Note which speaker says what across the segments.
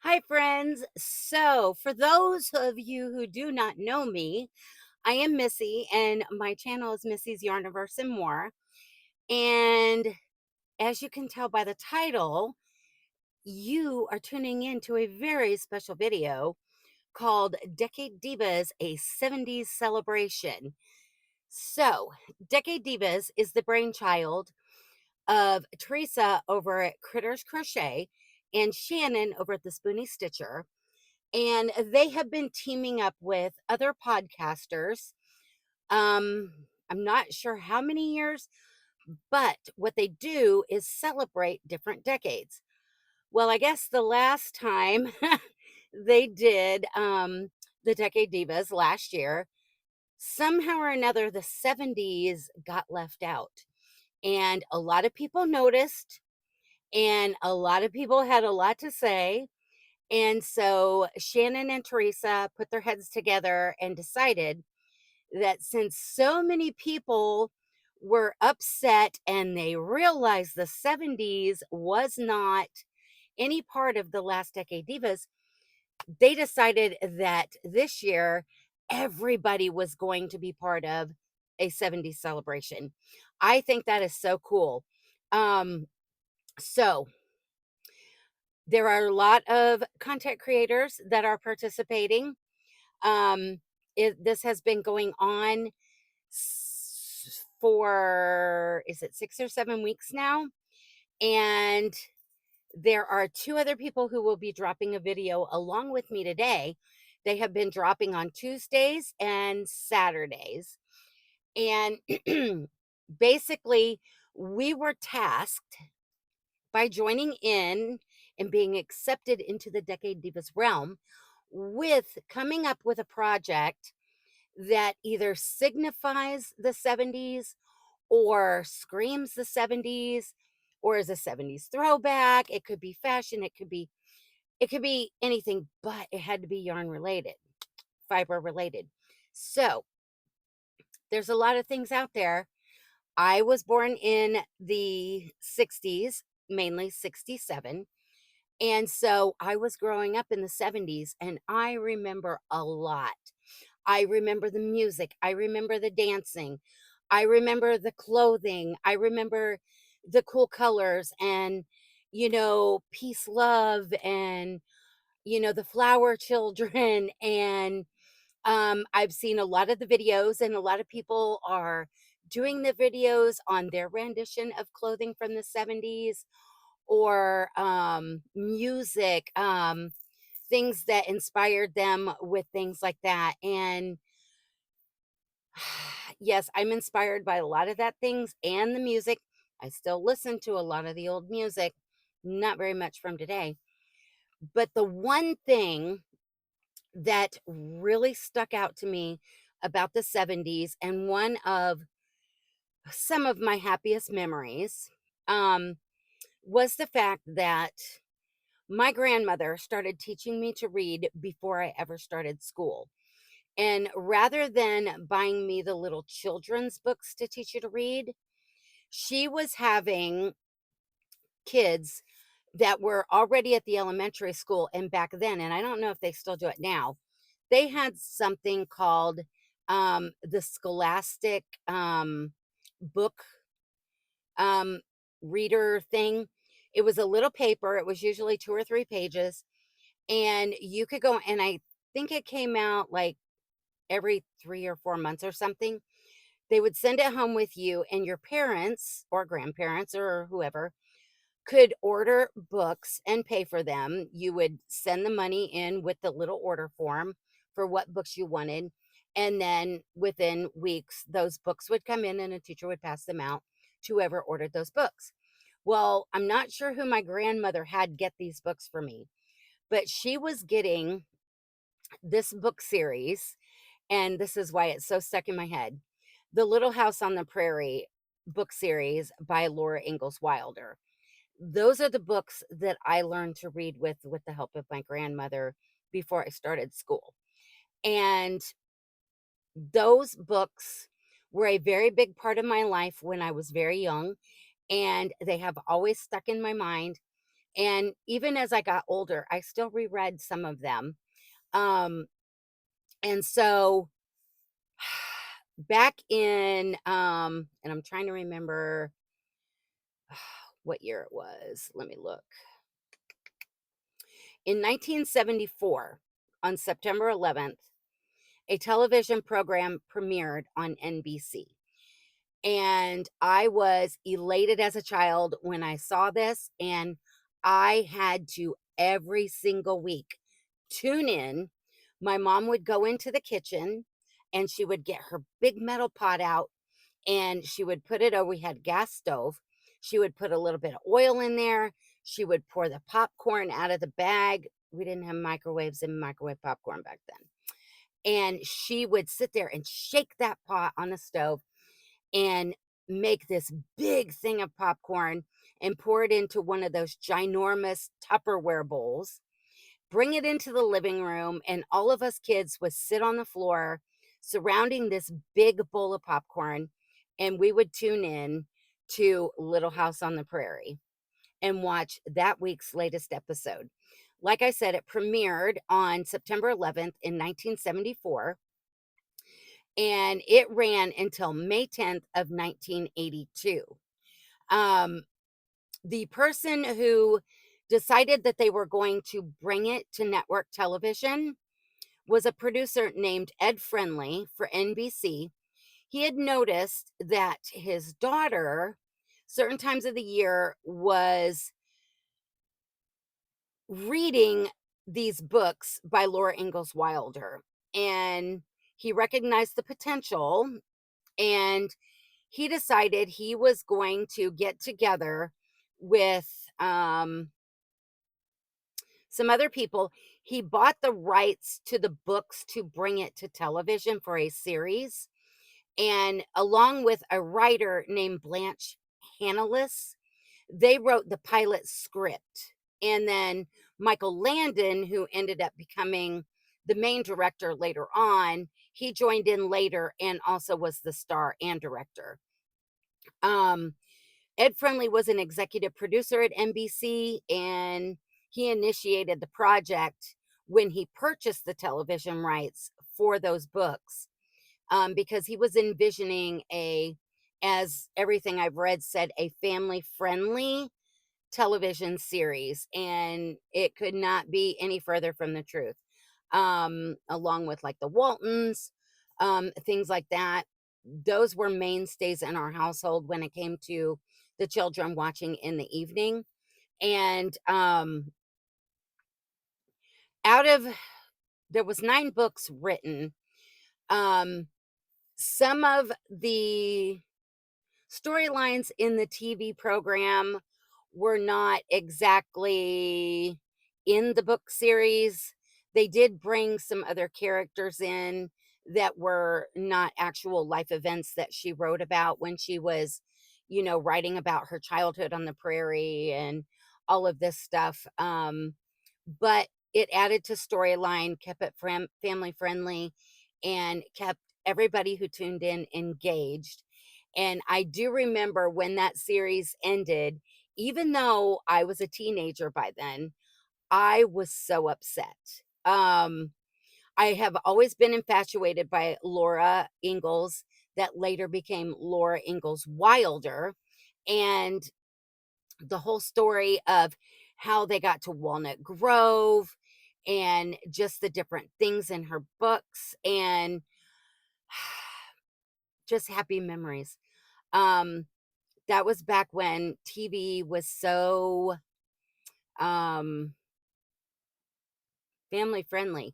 Speaker 1: Hi, friends. So, for those of you who do not know me, I am Missy, and my channel is Missy's Yarniverse and More. And as you can tell by the title, you are tuning in to a very special video called Decade Divas, a 70s celebration. So, Decade Divas is the brainchild of Teresa over at Critters Crochet and Shannon over at the Spoonie Stitcher. And they have been teaming up with other podcasters. I'm not sure how many years, but what they do is celebrate different decades. Well, I guess the last time they did the Decade Divas last year, somehow or another, the 70s got left out. And a lot of people noticed, and a lot of people had a lot to say. And so Shannon and Teresa put their heads together and decided that since so many people were upset and they realized the 70s was not any part of the last Decade Divas, they decided that this year everybody was going to be part of a 70s celebration. I think that is so cool. Um, so there are a lot of content creators that are participating. This has been going on for, is it 6 or 7 weeks now? And there are two other people who will be dropping a video along with me today. They have been dropping on Tuesdays and Saturdays. And basically, we were tasked by joining in and being accepted into the Decade Divas realm with coming up with a project that either signifies the 70s or screams the 70s or is a 70s throwback. It could be fashion, it could be anything, but it had to be yarn related, fiber related. So, there's a lot of things out there. I was born in the 60s, mainly 67. And so I was growing up in the 70s and I remember a lot. I remember the music. I remember the dancing. I remember the clothing. I remember the cool colors and, peace, love, and, the flower children. And I've seen a lot of the videos, and a lot of people are doing the videos on their rendition of clothing from the 70s or music, things that inspired them with things like that. And yes, I'm inspired by a lot of that things and the music. I still listen to a lot of the old music, not very much from today. But the one thing that really stuck out to me about the 70s and one of some of my happiest memories um, was the fact that my grandmother started teaching me to read before I ever started school. And rather than buying me the little children's books to teach you to read, she was having kids that were already at the elementary school. And back then, and I don't know if they still do it now, they had something called the Scholastic book um, reader thing. It was a little paper, it was usually 2 or 3 pages, and you could go, and I think it came out like every 3 or 4 months or something. They would send it home with you, and your parents or grandparents or whoever could order books and pay for them. You would send the money in with the little order form for what books you wanted. And then within weeks, those books would come in and a teacher would pass them out to whoever ordered those books. Well, I'm not sure who my grandmother had get these books for me, but she was getting this book series, and this is why it's so stuck in my head, The Little House on the Prairie book series by Laura Ingalls Wilder. Those are the books that I learned to read with the help of my grandmother before I started school. And those books were a very big part of my life when I was very young, and they have always stuck in my mind. And even as I got older, I still reread some of them. Um, and so back in, and I'm trying to remember what year it was. Let me look. In 1974, on September 11th, a television program premiered on NBC. And I was elated as a child when I saw this, and I had to every single week tune in. My mom would go into the kitchen and she would get her big metal pot out and she would put it over. We had gas stove. She would put a little bit of oil in there. She would pour the popcorn out of the bag. We didn't have microwaves and microwave popcorn back then. And she would sit there and shake that pot on the stove and make this big thing of popcorn and pour it into one of those ginormous Tupperware bowls, bring it into the living room, and all of us kids would sit on the floor surrounding this big bowl of popcorn, and we would tune in to Little House on the Prairie and watch that week's latest episode. Like I said, it premiered on September 11th in 1974 and it ran until May 10th of 1982. Um, the person who decided that they were going to bring it to network television was a producer named Ed Friendly for NBC. He had noticed that his daughter, certain times of the year, was reading these books by Laura Ingalls Wilder. And he recognized the potential and he decided he was going to get together with some other people. He bought the rights to the books to bring it to television for a series. And along with a writer named Blanche Hannalis, they wrote the pilot script. And then Michael Landon, who ended up becoming the main director later on, he joined in later and also was the star and director. Um, Ed Friendly was an executive producer at NBC, and he initiated the project when he purchased the television rights for those books because he was envisioning as everything I've read said, a family friendly television series, and it could not be any further from the truth. Along with like the Waltons, things like that. Those were mainstays in our household when it came to the children watching in the evening. And out of there was 9 books written. Some of the storylines in the TV program were not exactly in the book series. They did bring some other characters in that were not actual life events that she wrote about when she was, writing about her childhood on the prairie and all of this stuff. But it added to storyline, kept it family friendly, and kept everybody who tuned in engaged. And I do remember when that series ended, even though I was a teenager by then, I was so upset. Um, I have always been infatuated by Laura Ingalls, that later became Laura Ingalls Wilder, and the whole story of how they got to Walnut Grove and just the different things in her books and just happy memories. Um, that was back when TV was so um, family friendly.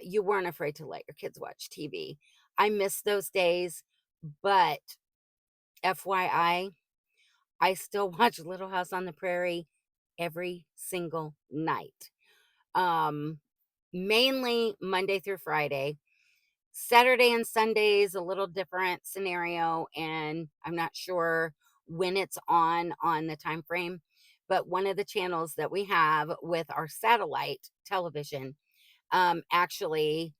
Speaker 1: You weren't afraid to let your kids watch TV. I miss those days, but FYI, I still watch Little House on the Prairie every single night. Um, Mainly Monday through Friday. Saturday and Sunday is a little different scenario, and I'm not sure when it's on the time frame. But one of the channels that we have with our satellite television, actually,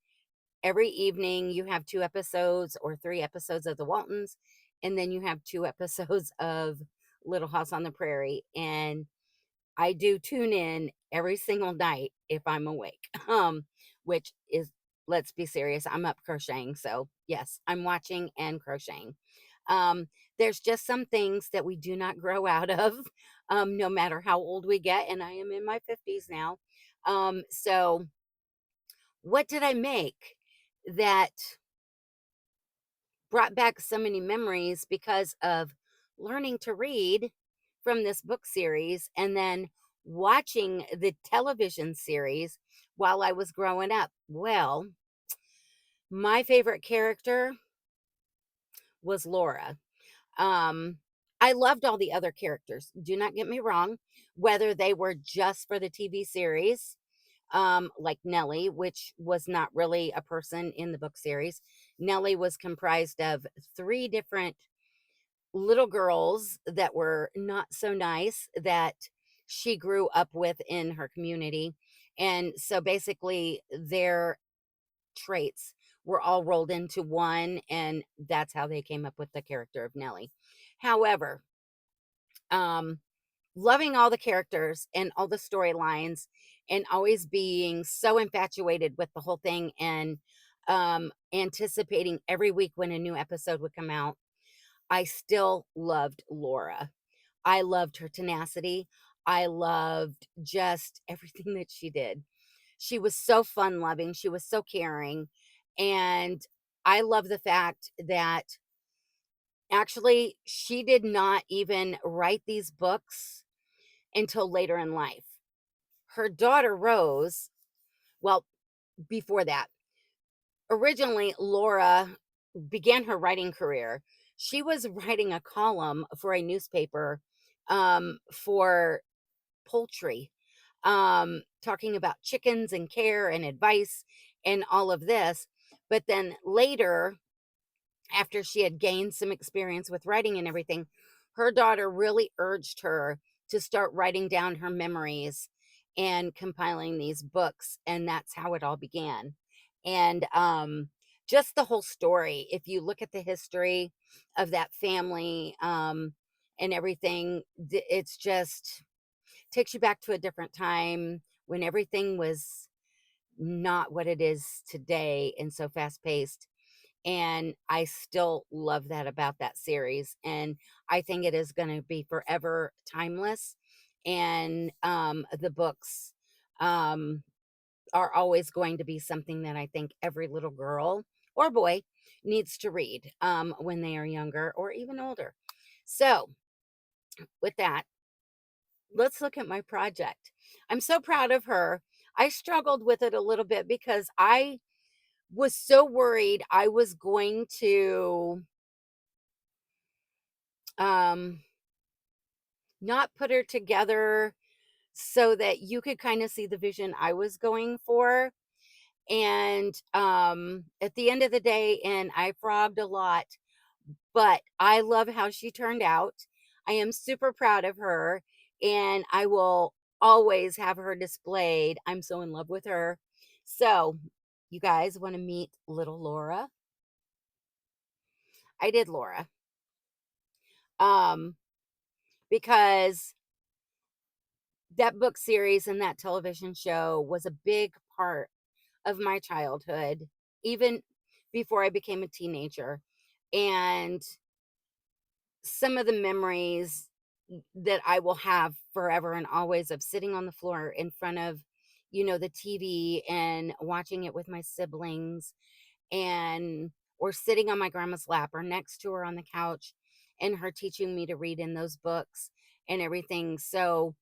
Speaker 1: every evening you have 2 episodes or 3 episodes of the Waltons, and then you have 2 episodes of Little House on the Prairie. And I do tune in every single night if I'm awake. Which is, let's be serious, I'm up crocheting. So, yes, I'm watching and crocheting. Um, there's just some things that we do not grow out of, no matter how old we get. And I am in my 50s now. So, what did I make that brought back so many memories because of learning to read from this book series and then watching the television series while I was growing up? Well, my favorite character was Laura. Um, I loved all the other characters. Do not get me wrong, whether they were just for the TV series, like Nellie, which was not really a person in the book series. Nellie was comprised of three different little girls that were not so nice that she grew up with in her community. And so basically, their traits were all rolled into one, and that's how they came up with the character of Nellie. However, um, loving all the characters and all the storylines, and always being so infatuated with the whole thing, and anticipating every week when a new episode would come out, I still loved Laura. I loved her tenacity. I loved just everything that she did. She was so fun loving. She was so caring. And I love the fact that actually she did not even write these books until later in life. Her daughter Rose, well, before that, originally Laura began her writing career. She was writing a column for a newspaper, for poultry, talking about chickens and care and advice and all of this. But then later, after she had gained some experience with writing and everything, her daughter really urged her to start writing down her memories and compiling these books. And that's how it all began. And just the whole story, if you look at the history of that family, and everything, it's just takes you back to a different time when everything was not what it is today and so fast paced. And I still love that about that series. And I think it is going to be forever timeless. And the books um, are always going to be something that I think every little girl or boy needs to read when they are younger or even older. So, with that, let's look at my project. I'm so proud of her. I struggled with it a little bit because I was so worried I was going to um not put her together so that you could kind of see the vision I was going for. And at the end of the day, and I frogged a lot, but I love how she turned out. I am super proud of her, and I will always have her displayed. I'm so in love with her. So, you guys want to meet little Laura? I did Laura. Um, because that book series and that television show was a big part of my childhood, even before I became a teenager. And some of the memories that I will have forever and always of sitting on the floor in front of, the TV and watching it with my siblings, and or sitting on my grandma's lap or next to her on the couch and her teaching me to read in those books and everything. So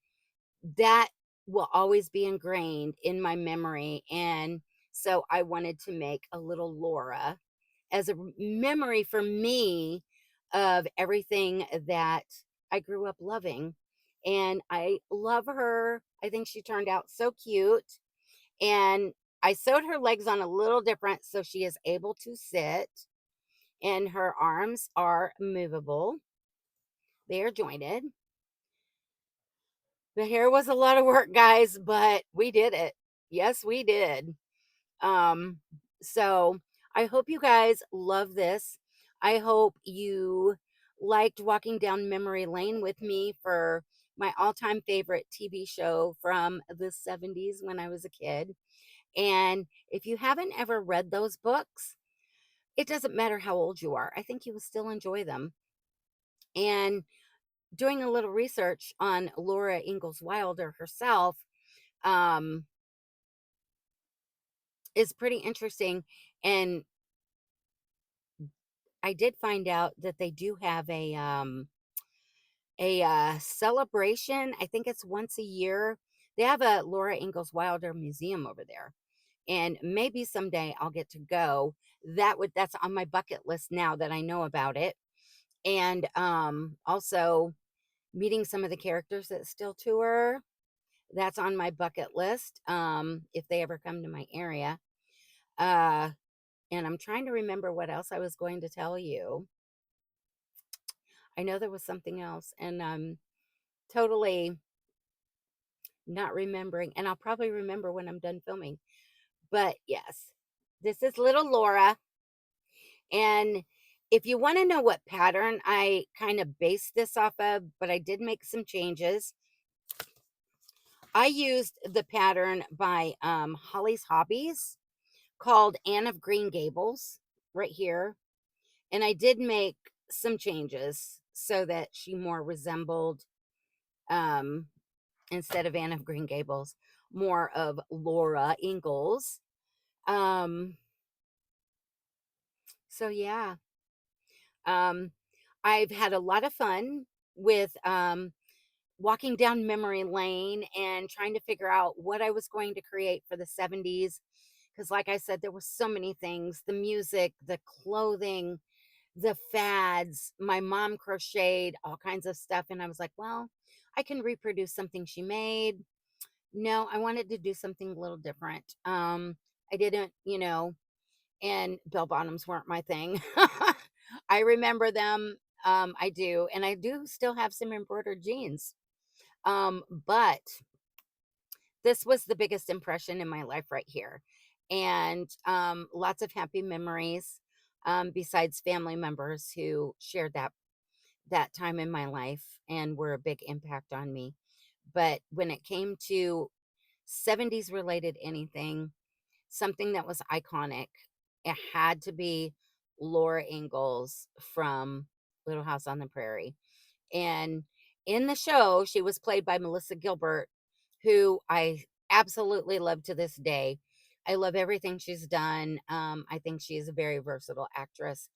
Speaker 1: that will always be ingrained in my memory. And so I wanted to make a little Laura as a memory for me of everything that I grew up loving. And I love her. I think she turned out so cute. And I sewed her legs on a little different so she is able to sit, and her arms are movable. They are jointed. The hair was a lot of work, guys, but we did it. Yes, we did. Um, so I hope you guys love this. I hope you liked walking down memory lane with me for my all-time favorite TV show from the 70s when I was a kid. And if you haven't ever read those books, it doesn't matter how old you are. I think you will still enjoy them. And doing a little research on Laura Ingalls Wilder herself um, is pretty interesting. And I did find out that they do have a celebration. I think it's once a year. They have a Laura Ingalls Wilder museum over there, and maybe someday I'll get to go. That's on my bucket list now that I know about it. And also meeting some of the characters that still tour. That's on my bucket list. If they ever come to my area. Uh and I'm trying to remember what else I was going to tell you. I know there was something else, and I'm totally not remembering, and I'll probably remember when I'm done filming. But yes, this is little Laura. And if you want to know what pattern I kind of based this off of, but I did make some changes. I used the pattern by Holly's Hobbies called Anne of Green Gables right here. And I did make some changes so that she more resembled, um, instead of Anne of Green Gables, more of Laura Ingalls. Um, so yeah, um, I've had a lot of fun with walking down memory lane and trying to figure out what I was going to create for the 70s. Because, like I said, there were so many things: the music, the clothing, the fads. My mom crocheted all kinds of stuff. And I was like, well, I can reproduce something she made. No, I wanted to do something a little different. I didn't, and bell bottoms weren't my thing. I remember them. I do. And I do still have some embroidered jeans. But this was the biggest impression in my life right here. And lots of happy memories, besides family members who shared that time in my life and were a big impact on me. But when it came to 70s related anything, something that was iconic, it had to be Laura Ingalls from Little House on the Prairie. And in the show, she was played by Melissa Gilbert, who I absolutely love to this day. I love everything she's done. I think she is a very versatile actress.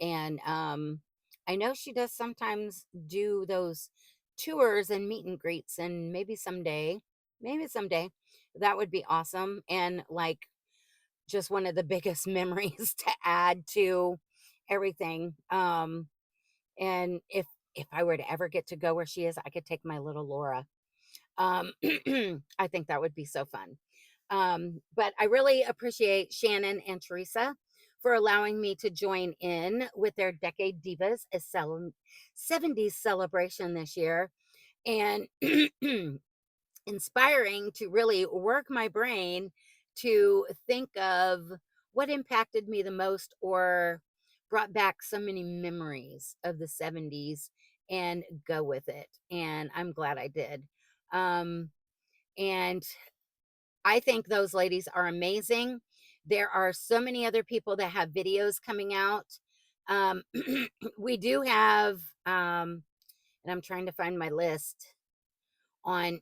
Speaker 1: And I know she does sometimes do those tours and meet and greets. And maybe someday, that would be awesome. And like just one of the biggest memories to add to everything. And if I were to ever get to go where she is, I could take my little Laura. I think that would be so fun. But I really appreciate Shannon and Teresa for allowing me to join in with their Decade Divas, a 70s celebration this year, and inspiring to really work my brain to think of what impacted me the most or brought back so many memories of the 70s and go with it. And I'm glad I did. Um, and I think those ladies are amazing. There are so many other people that have videos coming out. Um, we do have, and I'm trying to find my list on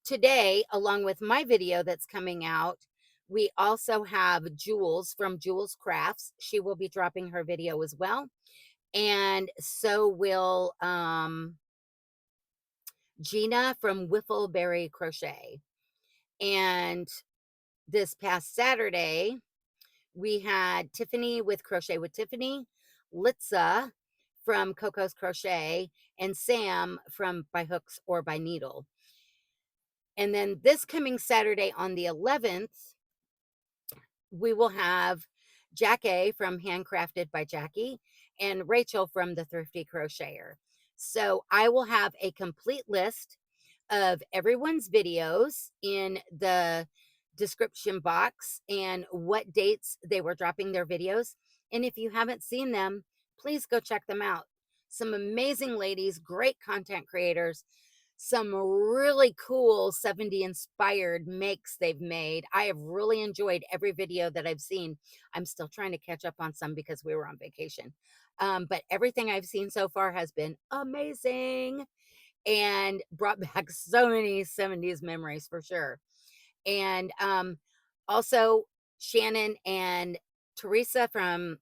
Speaker 1: today, along with my video that's coming out. We also have Jules from Jules Crafts. She will be dropping her video as well. And so will Gina from Whiffleberry Crochet. And this past Saturday, we had Tiffany with Crochet with Tiffany, Litza from Coco's Crochet, and Sam from By Hooks or by Needle. And then this coming Saturday on the 11th, we will have Jackie from Handcrafted by Jackie and Rachel from The Thrifty Crocheter. So I will have a complete list of everyone's videos in the description box and what dates they were dropping their videos. And if you haven't seen them, please go check them out. some amazing ladies, great content creators, some really cool 70 inspired makes they've made. I have really enjoyed every video that I've seen. I'm still trying to catch up on some because we were on vacation. But everything I've seen so far has been amazing and brought back so many 70s memories for sure. And also, Shannon and Teresa from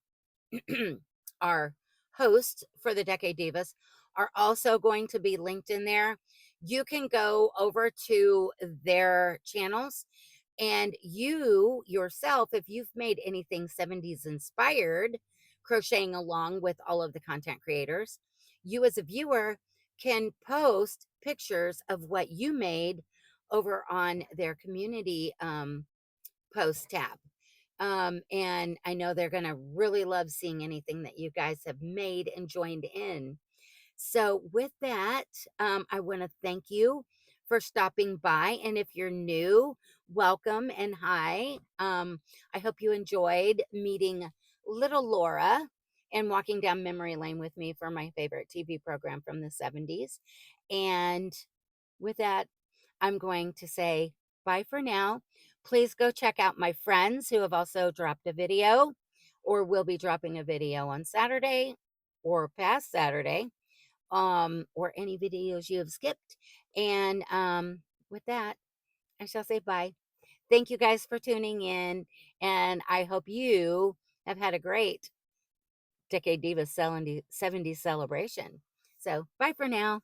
Speaker 1: our host for the Decade Divas are also going to be linked in there. You can go over to their channels and you yourself, if you've made anything 70s inspired, crocheting along with all of the content creators, you as a viewer can post pictures of what you made over on their community post tab. And I know they're going to really love seeing anything that you guys have made and joined in. So, with that, I want to thank you for stopping by. And if you're new, welcome and hi. I hope you enjoyed meeting little Laura and walking down memory lane with me for my favorite TV program from the 70s. And with that, I'm going to say bye for now. Please go check out my friends who have also dropped a video or will be dropping a video on Saturday or past Saturday, or any videos you have skipped. And with that, I shall say bye. Thank you guys for tuning in, and I hope you have had a great Decade Divas 70 celebration. So, bye for now.